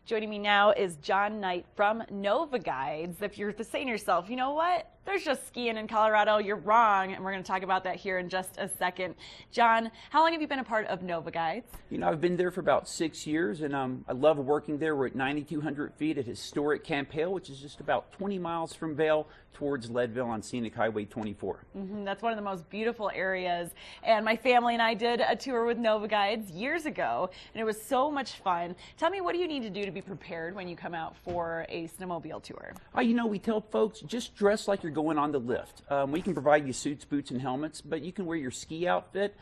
Joining me now is John Knight from Nova Guides. If you're saying to yourself, you know what? There's just skiing in Colorado, you're wrong, and we're going to talk about that here in just a second. John, how long have you been a part of Nova Guides? You know, I've been there for about 6 years, and I love working there. We're at 9,200 feet at historic Camp Vail, which is just about 20 miles from Vail towards Leadville on Scenic Highway 24. That's one of the most beautiful areas, and my family and I did a tour with Nova Guides years ago, and it was so much fun. Tell me, what do you need to do to be prepared when you come out for a snowmobile tour? You know, we tell folks, just dress like you're going on the lift. We can provide you suits, boots, and helmets, but you can wear your ski outfit.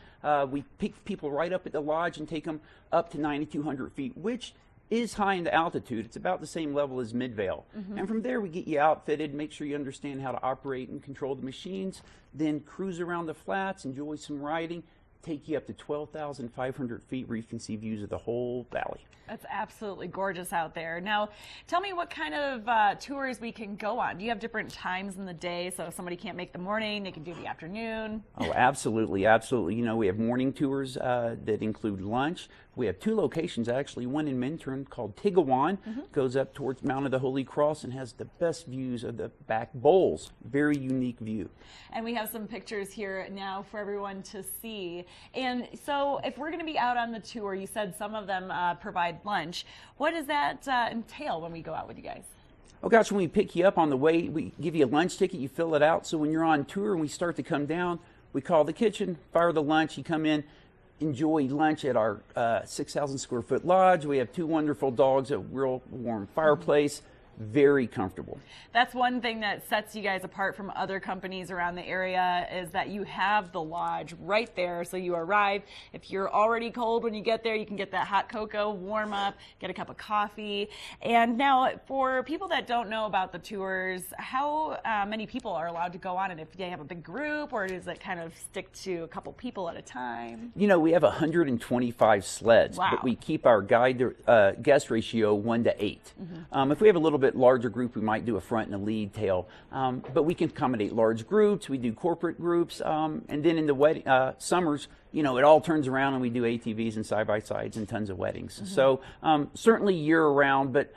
We pick people right up at the lodge and take them up to 9,200 feet, which is high in the altitude. It's about the same level as Mid-Vail. And from there, we get you outfitted, make sure you understand how to operate and control the machines, then cruise around the flats, enjoy some riding, take you up to 12,500 feet where you can see views of the whole valley. That's absolutely gorgeous out there. Now, tell me what kind of tours we can go on. Do you have different times in the day, so if somebody can't make the morning, they can do the afternoon? Oh, absolutely, absolutely. You know, we have morning tours that include lunch. We have 2 locations, actually. One in Minturn called Tigawon, goes up towards Mount of the Holy Cross and has the best views of the back bowls. Very unique view. And we have some pictures here now for everyone to see. And so if we're going to be out on the tour, you said some of them provide lunch. What does that entail when we go out with you guys? Oh gosh, when we pick you up on the way, we give you a lunch ticket, you fill it out. So when you're on tour and we start to come down, we call the kitchen, fire the lunch, you come in, enjoy lunch at our 6,000 square foot lodge. We have 2 wonderful dogs, a real warm fireplace. Very comfortable. That's one thing that sets you guys apart from other companies around the area, is that you have the lodge right there. So you arrive, if you're already cold when you get there, you can get that hot cocoa, warm up, get a cup of coffee. And now, for people that don't know about the tours, how many people are allowed to go on it? If they have a big group, or does it kind of stick to a couple people at a time? You know, we have 125 sleds, but we keep our guest ratio 1:8. If we have a little bit larger group, we might do a front and a lead tail, but we can accommodate large groups. We do corporate groups, and then in the summers, you know, it all turns around and we do ATVs and side-by-sides and tons of weddings. So certainly year-round, but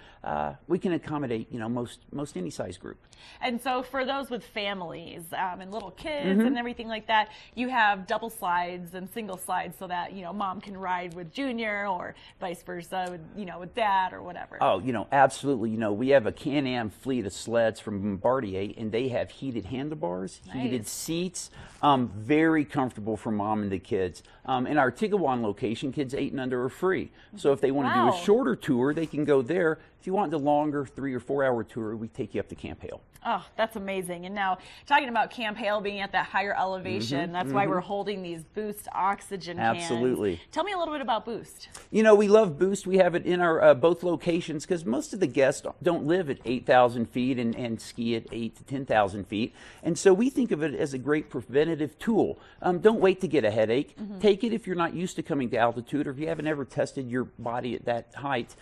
we can accommodate, you know, most any size group. And so for those with families and little kids and everything like that, you have double slides and single slides so that, you know, mom can ride with Junior, or vice versa, with, you know, with dad or whatever. Oh, you know, absolutely. You know, we have a Can-Am fleet of sleds from Bombardier, and they have heated handlebars, heated seats, very comfortable for mom and the kids. In our Tigawon location, kids 8 and under are free. So if they want to do a shorter tour, they can go there. If you want the longer 3 or 4 hour tour, we take you up to Camp Vail. Oh, that's amazing. And now, talking about Camp Vail being at that higher elevation, that's why we're holding these Boost oxygen cans. Absolutely. Tell me a little bit about Boost. You know, we love Boost. We have it in our both locations because most of the guests don't live at 8,000 feet and ski at 8 to 10,000 feet. And so we think of it as a great preventative tool. Don't wait to get a headache. Take it if you're not used to coming to altitude, or if you haven't ever tested your body at that height.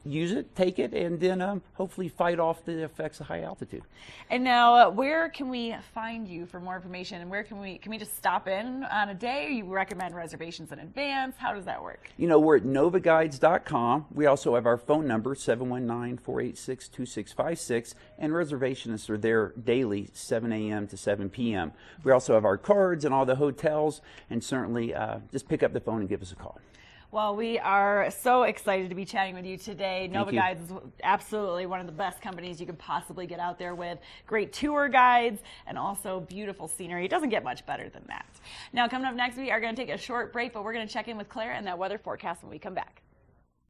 Use it, take it, and then hopefully fight off the effects of high altitude. And now, where can we find you for more information? And where can we just stop in on a day? Or you recommend reservations in advance? How does that work? You know, we're at novaguides.com. We also have our phone number, 719-486-2656, and reservationists are there daily, 7 a.m. to 7 p.m. We also have our cards and all the hotels, and certainly just pick up the phone and give us a call. Well, we are so excited to be chatting with you today. Nova Guides is absolutely one of the best companies you could possibly get out there with. Great tour guides and also beautiful scenery. It doesn't get much better than that. Now, coming up next, we are going to take a short break, but we're going to check in with Claire and that weather forecast when we come back.